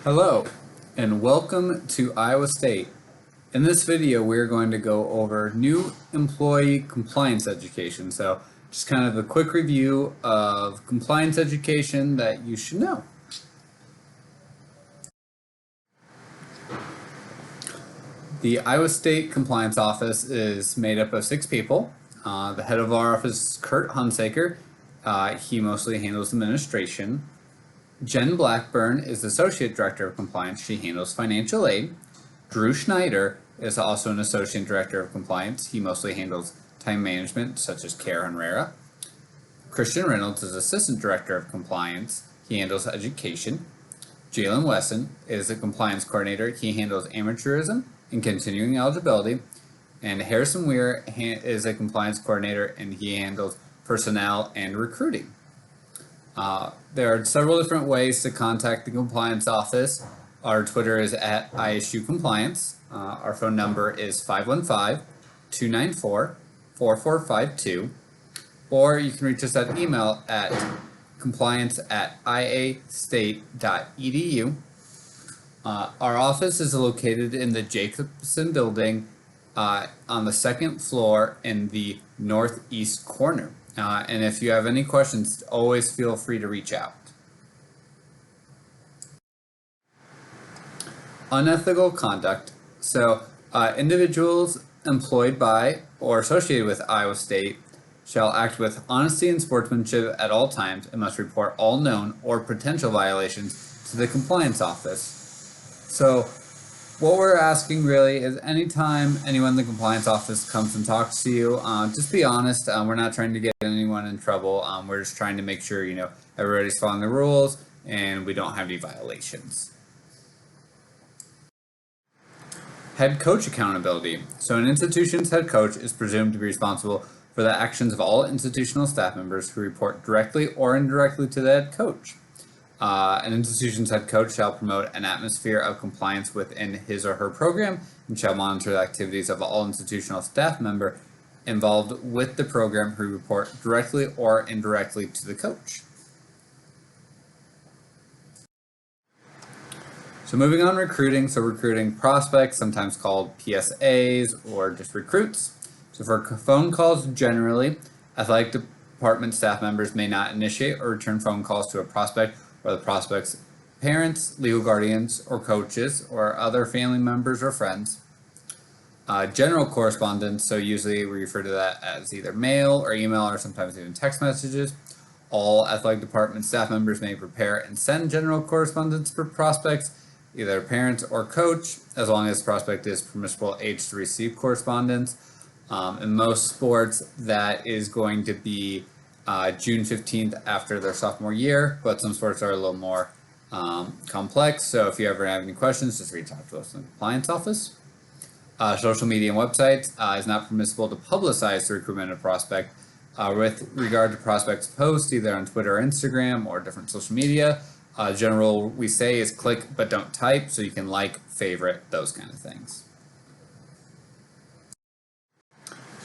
Hello, and welcome to Iowa State. In this video, we're going to go over new employee compliance education. So just kind of a quick review of compliance education that you should know. The Iowa State Compliance Office is made up of 6 people. The head of our office is Kurt Hunsaker. He mostly handles administration. Jen Blackburn is Associate Director of Compliance. She handles financial aid. Drew Schneider is also an Associate Director of Compliance. He mostly handles time management, such as care and RARA. Christian Reynolds is Assistant Director of Compliance. He handles education. Jalen Wesson is a Compliance Coordinator. He handles amateurism and continuing eligibility. And Harrison Weir is a Compliance Coordinator, and he handles personnel and recruiting. There are several different ways to contact the compliance office. Our Twitter is at ISU Compliance. Our phone number is 515-294-4452. Or you can reach us at email at compliance@iastate.edu. Our office is located in the Jacobson building on the second floor in the northeast corner. And if you have any questions, always feel free to reach out. Unethical conduct. So individuals employed by or associated with Iowa State shall act with honesty and sportsmanship at all times and must report all known or potential violations to the compliance office. So what we're asking really is anytime anyone in the compliance office comes and talks to you, just be honest. We're not trying to get anyone in trouble. We're just trying to make sure, everybody's following the rules and we don't have any violations. Head coach accountability. So an institution's head coach is presumed to be responsible for the actions of all institutional staff members who report directly or indirectly to the head coach. An institution's head coach shall promote an atmosphere of compliance within his or her program and shall monitor the activities of all institutional staff member involved with the program who report directly or indirectly to the coach. So moving on, recruiting. So recruiting prospects, sometimes called PSAs or just recruits. So for phone calls generally, athletic department staff members may not initiate or return phone calls to a prospect or the prospect's parents, legal guardians, or coaches, or other family members or friends. General correspondence, so usually we refer to that as either mail or email or sometimes even text messages. All athletic department staff members may prepare and send general correspondence for prospects, either parents or coach, as long as the prospect is permissible age to receive correspondence. In most sports, that is going to be June 15th after their sophomore year, but some sports are a little more complex. So if you ever have any questions, just reach out to us in the compliance office. Social media and websites is not permissible to publicize the recruitment of prospect with regard to prospects posts, either on Twitter or Instagram or different social media. General we say is click but don't type, so you can like, favorite, those kind of things.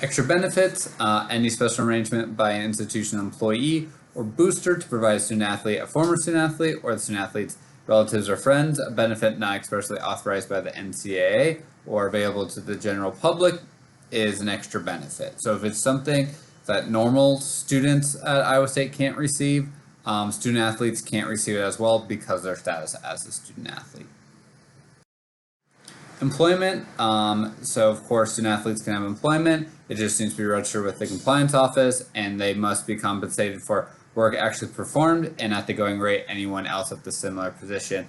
Extra benefits, any special arrangement by an institution employee or booster to provide a student athlete, a former student athlete, or the student athlete's relatives or friends, a benefit not expressly authorized by the NCAA or available to the general public is an extra benefit. So if it's something that normal students at Iowa State can't receive, student athletes can't receive it as well because of their status as a student athlete. Employment, so of course student athletes can have employment. It just needs to be registered with the compliance office and they must be compensated for work actually performed and at the going rate anyone else at the similar position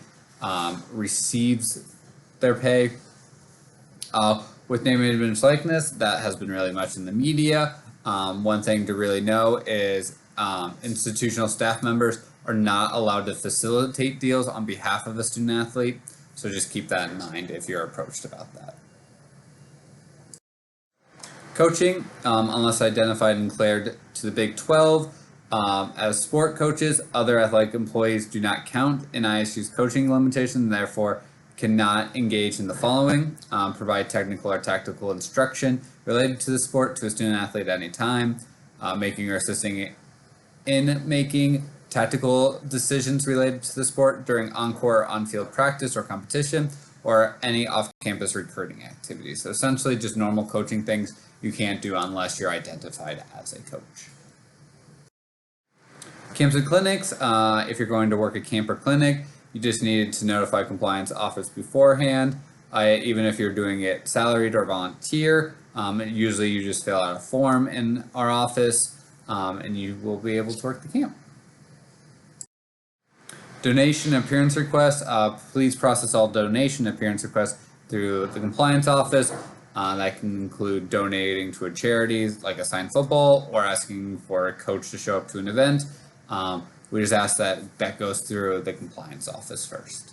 receives their pay. With name, image, likeness, that has been really much in the media. One thing to really know is institutional staff members are not allowed to facilitate deals on behalf of a student athlete. So just keep that in mind if you're approached about that. Coaching, unless identified and declared to the Big 12 as sport coaches, other athletic employees do not count in ISU's coaching limitation, therefore cannot engage in the following: provide technical or tactical instruction related to the sport to a student athlete at any time, making or assisting in making tactical decisions related to the sport during on-court or on-field practice or competition, or any off-campus recruiting activities. So essentially just normal coaching things you can't do unless you're identified as a coach. Camps and clinics, if you're going to work a camp or clinic, you just need to notify compliance office beforehand. Even if you're doing it salaried or volunteer, usually you just fill out a form in our office and you will be able to work the camp. Donation appearance requests, please process all donation appearance requests through the compliance office. That can include donating to a charity like Assigned Football or asking for a coach to show up to an event. We just ask that that goes through the compliance office first.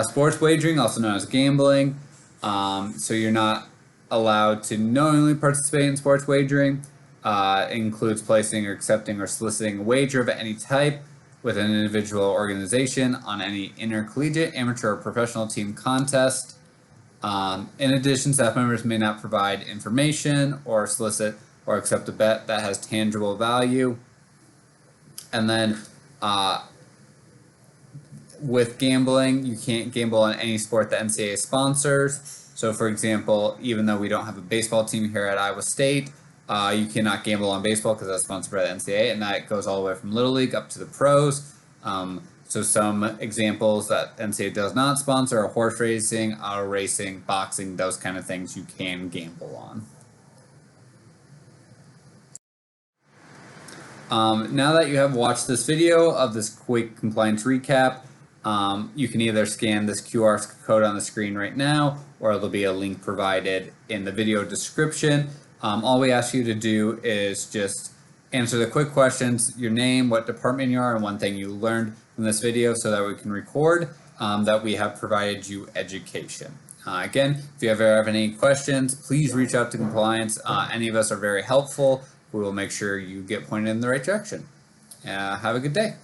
Sports wagering, also known as gambling. So you're not allowed to knowingly participate in sports wagering. Includes placing or accepting or soliciting a wager of any type with an individual or organization on any intercollegiate, amateur, or professional team contest. In addition, staff members may not provide information or solicit or accept a bet that has tangible value. And then with gambling, you can't gamble on any sport that NCAA sponsors. So for example, even though we don't have a baseball team here at Iowa State, you cannot gamble on baseball because that's sponsored by the NCAA, and that goes all the way from Little League up to the pros. So some examples that NCAA does not sponsor are horse racing, auto racing, boxing, those kind of things you can gamble on. Now that you have watched this video of this quick compliance recap, you can either scan this QR code on the screen right now, or there'll be a link provided in the video description. All we ask you to do is just answer the quick questions, your name, what department you are, and one thing you learned from this video so that we can record that we have provided you education. Again, if you ever have any questions, please reach out to compliance. Any of us are very helpful. We will make sure you get pointed in the right direction. Have a good day.